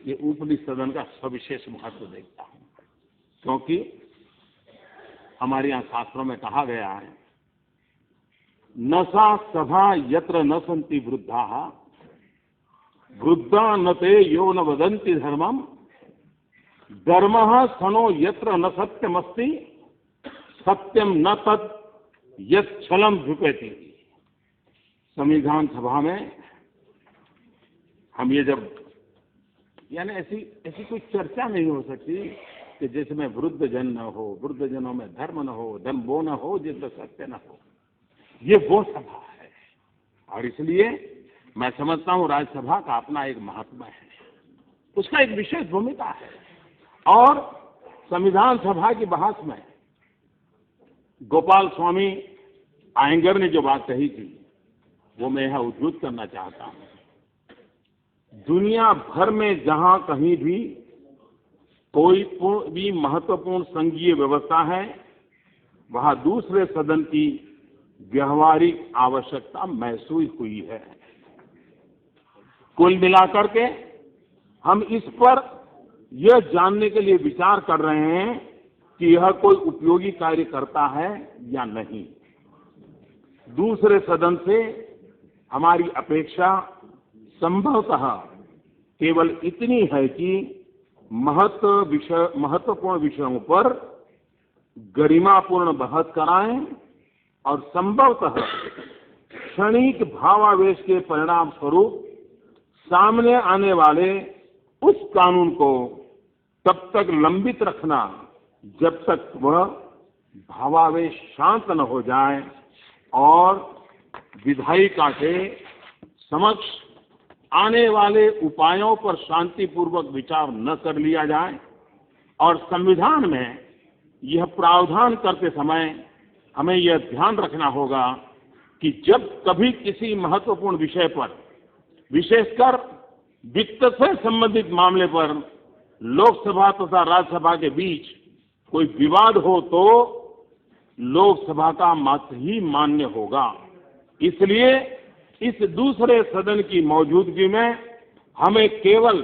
ये ऊपरी सदन का सविशेष महत्व देखता हूं, क्योंकि हमारे यहाँ शास्त्रों में कहा गया है, न सा सभा यत्र न सन्ति वृद्धाः वृद्धा न ते यो न वदन्ति धर्मम धर्मः सनो यत्र न सत्यमस्ति सत्यम न तत् यत् छलम ध्रुपति। संविधान सभा में हम ये जब, यानी ऐसी कोई चर्चा नहीं हो सकती कि जिसमें वृद्ध जन न हो, वृद्ध जनों में धर्म न हो, धर्म वो न हो जिसमें सत्य न हो। ये वो सभा है, और इसलिए मैं समझता हूं राज्यसभा का अपना एक महत्व है, उसका एक विशेष भूमिका है। और संविधान सभा की बहस में गोपाल स्वामी आयंगर ने जो बात कही थी वो मैं यहां उद्धृत करना चाहता हूं। दुनिया भर में जहां कहीं भी कोई भी महत्वपूर्ण संघीय व्यवस्था है, वहां दूसरे सदन की व्यवहारिक आवश्यकता महसूस हुई है। कुल मिलाकर के हम इस पर यह जानने के लिए विचार कर रहे हैं कि यह कोई उपयोगी कार्य करता है या नहीं। दूसरे सदन से हमारी अपेक्षा संभवतः केवल इतनी है कि महत्वपूर्ण विषयों पर गरिमापूर्ण बहस कराएं और संभवतः क्षणिक भावावेश के परिणाम स्वरूप सामने आने वाले उस कानून को तब तक लंबित रखना जब तक वह भावावेश शांत न हो जाए और विधायिका के समक्ष आने वाले उपायों पर शांतिपूर्वक विचार न कर लिया जाए। और संविधान में यह प्रावधान करते समय हमें यह ध्यान रखना होगा कि जब कभी किसी महत्वपूर्ण विषय पर, विशेषकर वित्त से संबंधित मामले पर लोकसभा तथा राज्यसभा के बीच कोई विवाद हो तो लोकसभा का मत ही मान्य होगा। इसलिए इस दूसरे सदन की मौजूदगी में हमें केवल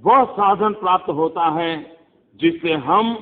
वह साधन प्राप्त होता है जिससे हम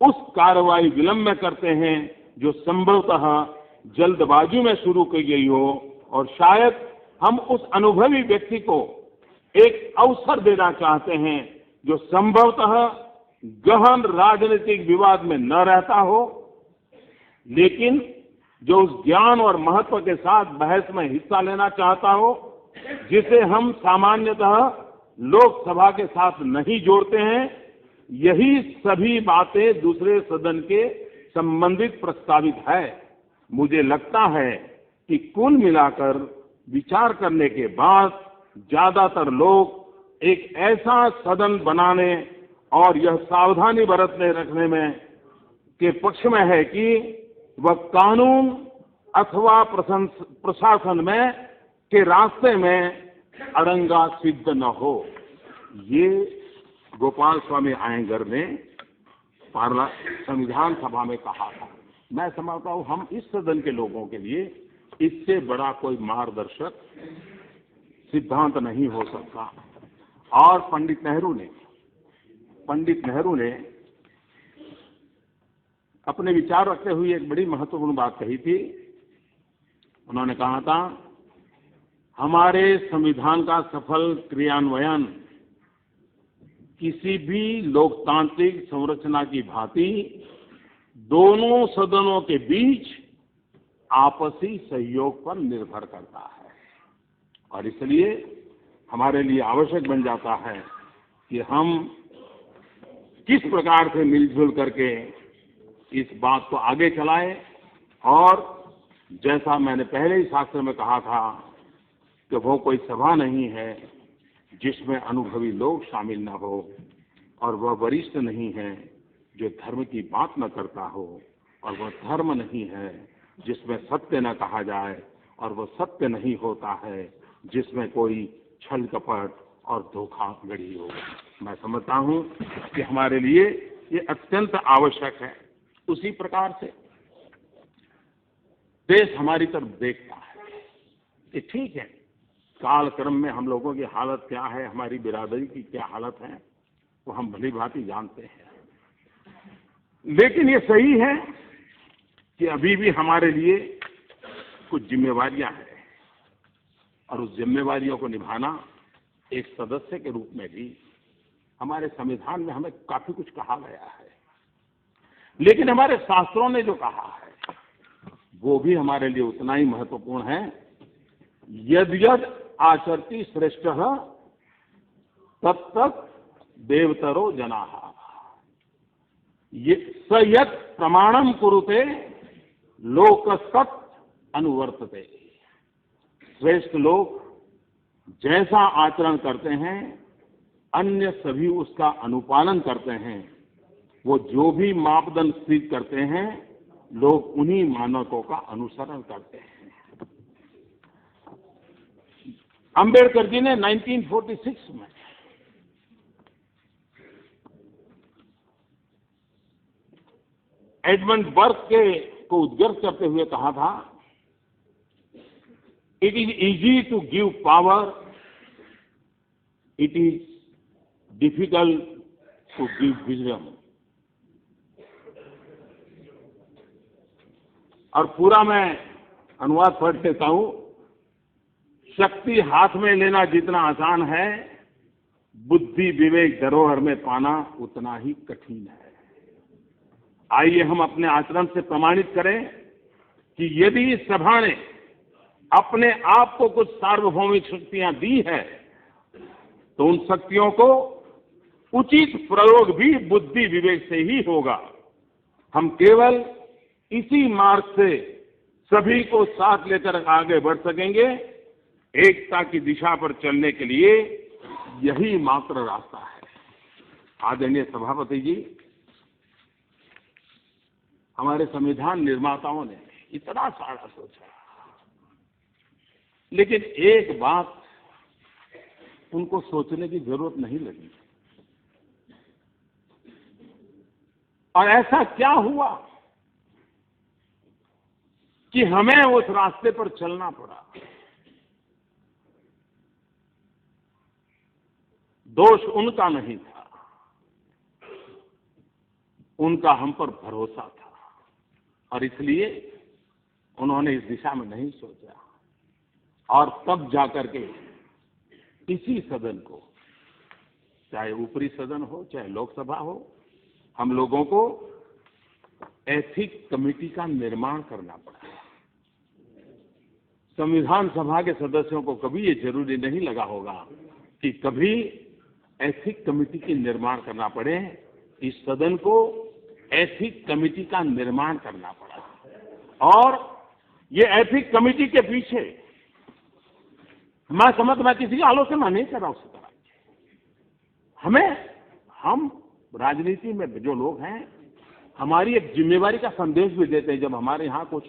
उस कार्रवाई विलंब में करते हैं जो संभवतः जल्दबाजी में शुरू की गई हो, और शायद हम उस अनुभवी व्यक्ति को एक अवसर देना चाहते हैं जो संभवतः गहन राजनीतिक विवाद में न रहता हो, लेकिन जो उस ज्ञान और महत्व के साथ बहस में हिस्सा लेना चाहता हो जिसे हम सामान्यतः लोकसभा के साथ नहीं जोड़ते हैं। यही सभी बातें दूसरे सदन के संबंधित प्रस्तावित है। मुझे लगता है कि कुल मिलाकर विचार करने के बाद ज्यादातर लोग एक ऐसा सदन बनाने और यह सावधानी बरतने रखने में के पक्ष में है कि वह कानून अथवा प्रशासन में के रास्ते में अड़ंगा सिद्ध न हो। ये गोपाल स्वामी आयंगर ने संविधान सभा में कहा था। मैं समझता हूं हम इस सदन के लोगों के लिए इससे बड़ा कोई मार्गदर्शक सिद्धांत नहीं हो सकता। और पंडित नेहरू ने अपने विचार रखते हुए एक बड़ी महत्वपूर्ण बात कही थी। उन्होंने कहा था, हमारे संविधान का सफल क्रियान्वयन किसी भी लोकतांत्रिक संरचना की भांति दोनों सदनों के बीच आपसी सहयोग पर निर्भर करता है, और इसलिए हमारे लिए आवश्यक बन जाता है कि हम किस प्रकार से मिलजुल करके इस बात को आगे चलाएं। और जैसा मैंने पहले ही शास्त्र में कहा था कि वो कोई सभा नहीं है जिसमें अनुभवी लोग शामिल न हो, और वह वरिष्ठ नहीं है जो धर्म की बात न करता हो, और वह धर्म नहीं है जिसमें सत्य न कहा जाए, और वह सत्य नहीं होता है जिसमें कोई छल कपट और धोखाधड़ी हो। मैं समझता हूं कि हमारे लिए ये अत्यंत आवश्यक है। उसी प्रकार से देश हमारी तरफ देखता है कि ठीक है, कालक्रम में हम लोगों की हालत क्या है, हमारी बिरादरी की क्या हालत है, वो हम भली भांति जानते हैं। लेकिन ये सही है कि अभी भी हमारे लिए कुछ जिम्मेवारियां हैं और उस जिम्मेवारियों को निभाना एक सदस्य के रूप में भी हमारे संविधान में हमें काफी कुछ कहा गया है। लेकिन हमारे शास्त्रों ने जो कहा है वो भी हमारे लिए उतना ही महत्वपूर्ण है। यद यद आचरति श्रेष्ठः तत्तत् देवतरो जनाः, ये स यत् प्रमाणम कुरुते लोकस्तत् अनुवर्तते। श्रेष्ठ लोग जैसा आचरण करते हैं अन्य सभी उसका अनुपालन करते हैं। वो जो भी मापदंड स्थित करते हैं लोग उन्हीं मानकों का अनुसरण करते हैं। अंबेडकर जी ने 1946 में एडमंड बर्क को उद्गर्ष करते हुए कहा था, it is easy to give power, it is difficult to give wisdom. और पूरा मैं अनुवाद पढ़ देता हूं। शक्ति हाथ में लेना जितना आसान है, बुद्धि विवेक धरोहर में पाना उतना ही कठिन है। आइए हम अपने आचरण से प्रमाणित करें कि यदि इस सभा ने अपने आप को कुछ सार्वभौमिक शक्तियां दी है तो उन शक्तियों को उचित प्रयोग भी बुद्धि विवेक से ही होगा। हम केवल इसी मार्ग से सभी को साथ लेकर आगे बढ़ सकेंगे। एकता की दिशा पर चलने के लिए यही मात्र रास्ता है। आदरणीय सभापति जी, हमारे संविधान निर्माताओं ने इतना सारा सोचा, लेकिन एक बात उनको सोचने की जरूरत नहीं लगी। और ऐसा क्या हुआ कि हमें उस रास्ते पर चलना पड़ा? दोष उनका नहीं था, उनका हम पर भरोसा था और इसलिए उन्होंने इस दिशा में नहीं सोचा। और तब जाकर के इसी सदन को, चाहे ऊपरी सदन हो चाहे लोकसभा हो, हम लोगों को एथिक कमेटी का निर्माण करना पड़ा। संविधान सभा के सदस्यों को कभी ये जरूरी नहीं लगा होगा कि कभी एथिक कमेटी की निर्माण करना पड़े। इस सदन को एथिक कमेटी का निर्माण करना पड़ा और ये एथिक कमेटी के पीछे मैं किसी की आलोचना नहीं कर रहा उस तरह। हम राजनीति में जो लोग हैं, हमारी एक जिम्मेवारी का संदेश भी देते हैं। जब हमारे यहाँ कुछ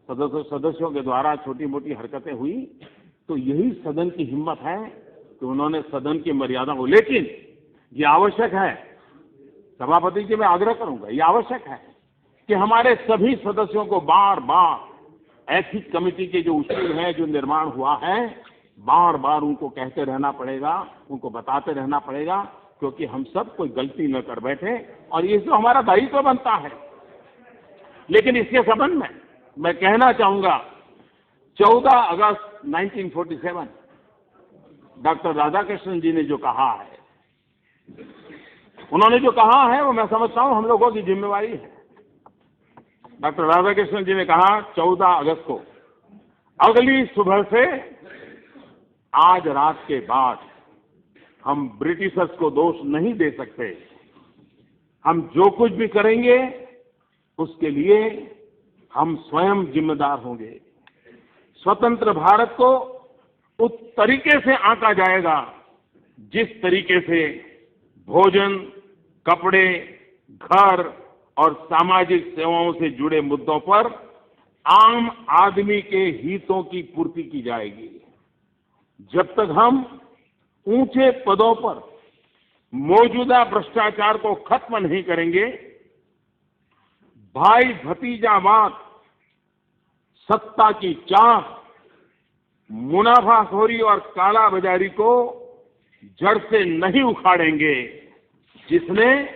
सदस्यों के द्वारा छोटी मोटी हरकतें हुई तो यही सदन की हिम्मत है कि उन्होंने सदन की मर्यादा को, लेकिन ये आवश्यक है, सभापति जी मैं आग्रह करूंगा, ये आवश्यक है कि हमारे सभी सदस्यों को बार बार एथिक कमेटी के जो उसूल है, जो निर्माण हुआ है, बार बार उनको कहते रहना पड़ेगा, उनको बताते रहना पड़ेगा, क्योंकि हम सब कोई गलती न कर बैठे और ये जो हमारा दायित्व बनता है। लेकिन इसके संबंध में मैं कहना चाहूंगा, 14 अगस्त 1947 डॉक्टर राधाकृष्णन जी ने जो कहा है, उन्होंने जो कहा है वो मैं समझता हूं हम लोगों की जिम्मेवारी है। डॉक्टर राधाकृष्णन जी ने कहा 14 अगस्त को, अगली सुबह से आज रात के बाद हम ब्रिटिशर्स को दोष नहीं दे सकते। हम जो कुछ भी करेंगे उसके लिए हम स्वयं जिम्मेदार होंगे। स्वतंत्र भारत को उस तरीके से आंका जाएगा जिस तरीके से भोजन, कपड़े, घर और सामाजिक सेवाओं से जुड़े मुद्दों पर आम आदमी के हितों की पूर्ति की जाएगी। जब तक हम ऊंचे पदों पर मौजूदा भ्रष्टाचार को खत्म नहीं करेंगे, भाई भतीजावाद, सत्ता की चाह मुनाफाखोरी और काला बाजारी को जड़ से नहीं उखाड़ेंगे, जिसने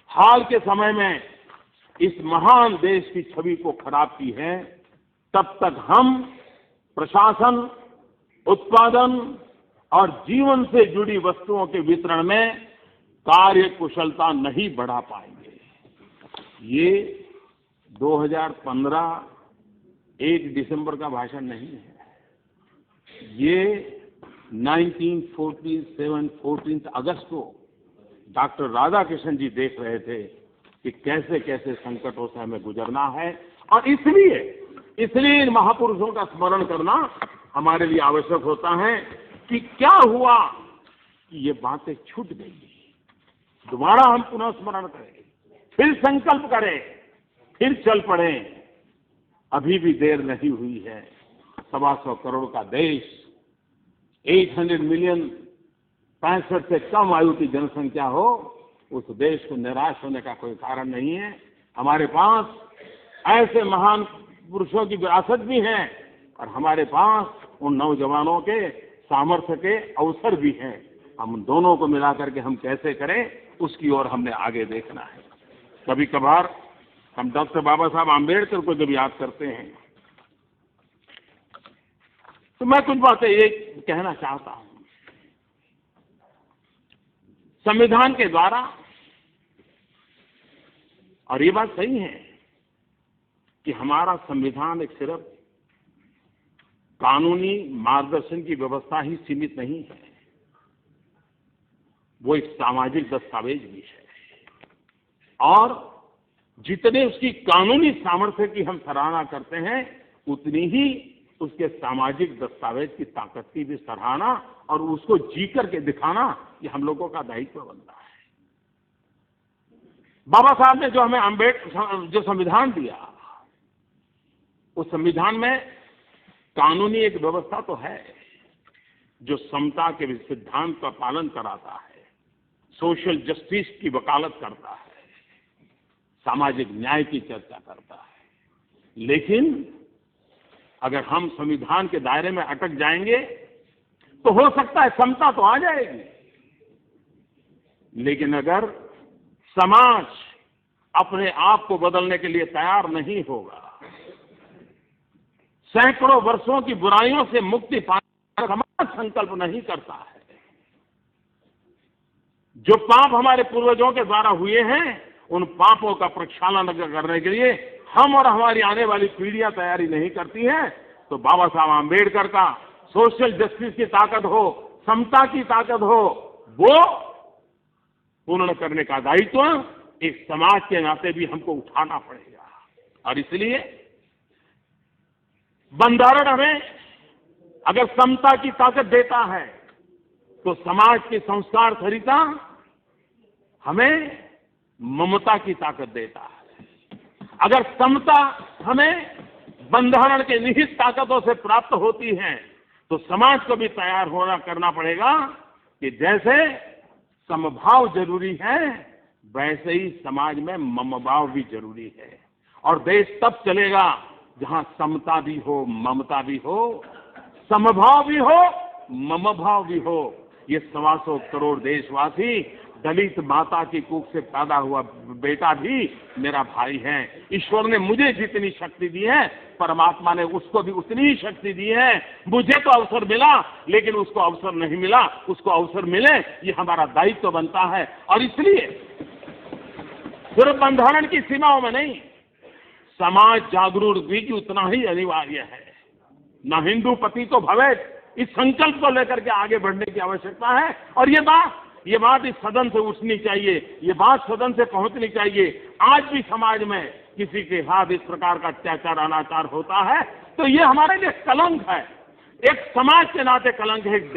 हाल के समय में इस महान देश की छवि को खराब की है, तब तक हम प्रशासन, उत्पादन और जीवन से जुड़ी वस्तुओं के वितरण में कार्य कुशलता नहीं बढ़ा पाएंगे। ये 2015 1 दिसंबर का भाषण नहीं है, ये 14 अगस्त को डॉक्टर राधाकृष्णन जी देख रहे थे कि कैसे कैसे संकटों से हमें गुजरना है, और इसलिए इन महापुरुषों का स्मरण करना हमारे लिए आवश्यक होता है कि क्या हुआ कि ये बातें छूट गई, दोबारा हम पुनः स्मरण करें, फिर संकल्प करें, फिर चल पड़े। अभी भी देर नहीं हुई है। 125 करोड़ का देश, 800 मिलियन 65 से कम आयु की जनसंख्या हो, उस देश को निराश होने का कोई कारण नहीं है। हमारे पास ऐसे महान पुरुषों की विरासत भी है और हमारे पास उन नौजवानों के सामर्थ्य के अवसर भी हैं। हम दोनों को मिलाकर के हम कैसे करें, उसकी ओर हमने आगे देखना है। कभी कभार हम डॉक्टर बाबा साहब आम्बेडकर को जब याद करते हैं तो मैं कुछ बातें ये कहना चाहता हूं। संविधान के द्वारा, और ये बात सही है कि हमारा संविधान एक सिर्फ कानूनी मार्गदर्शन की व्यवस्था ही सीमित नहीं है, वो एक सामाजिक दस्तावेज भी है। और जितने उसकी कानूनी सामर्थ्य की हम सराहना करते हैं, उतनी ही उसके सामाजिक दस्तावेज की ताकत की भी सराहना और उसको जी करके दिखाना, ये हम लोगों का दायित्व बनता है। बाबा साहब ने जो हमें जो संविधान दिया, उस संविधान में कानूनी एक व्यवस्था तो है जो समता के सिद्धांत का पालन कराता है, सोशल जस्टिस की वकालत करता है, सामाजिक न्याय की चर्चा करता है। लेकिन अगर हम संविधान के दायरे में अटक जाएंगे तो हो सकता है समता तो आ जाएगी, लेकिन अगर समाज अपने आप को बदलने के लिए तैयार नहीं होगा, सैकड़ों वर्षों की बुराइयों से मुक्ति पाने का समाज संकल्प नहीं करता है, जो पाप हमारे पूर्वजों के द्वारा हुए हैं, उन पापों का प्रक्षालन करने के लिए हम और हमारी आने वाली पीढ़ियां तैयारी नहीं करती हैं, तो बाबा साहब आम्बेडकर का सोशल जस्टिस की ताकत हो, समता की ताकत हो, वो पूर्ण करने का दायित्व एक समाज के नाते भी हमको उठाना पड़ेगा। और इसलिए बंधारण हमें अगर समता की ताकत देता है तो समाज के संस्कार सरिता हमें ममता की ताकत देता है। अगर समता हमें बंधारण के निहित ताकतों से प्राप्त होती है तो समाज को भी तैयार करना पड़ेगा कि जैसे समभाव जरूरी है, वैसे ही समाज में ममभाव भी जरूरी है। और देश तब चलेगा जहां समता भी हो, ममता भी हो, समभाव भी हो, ममभाव भी हो। ये 125 करोड़ देशवासी, दलित माता की कूख से पैदा हुआ बेटा भी मेरा भाई है। ईश्वर ने मुझे जितनी शक्ति दी है, परमात्मा ने उसको भी उतनी ही शक्ति दी है। मुझे तो अवसर मिला, लेकिन उसको अवसर नहीं मिला। उसको अवसर मिले, ये हमारा दायित्व बनता है। और इसलिए सिर्फ बंधारण की सीमाओं में नहीं, समाज जागरूक भी उतना ही अनिवार्य है। न हिंदू पति तो भवेत्, इस संकल्प को लेकर के आगे बढ़ने की आवश्यकता है। और ये बात इस सदन से उठनी चाहिए, ये बात सदन से पहुंचनी चाहिए। आज भी समाज में किसी के साथ इस प्रकार का अत्याचार, अनाचार होता है तो ये हमारे लिए कलंक है, एक समाज के नाते कलंक है, एक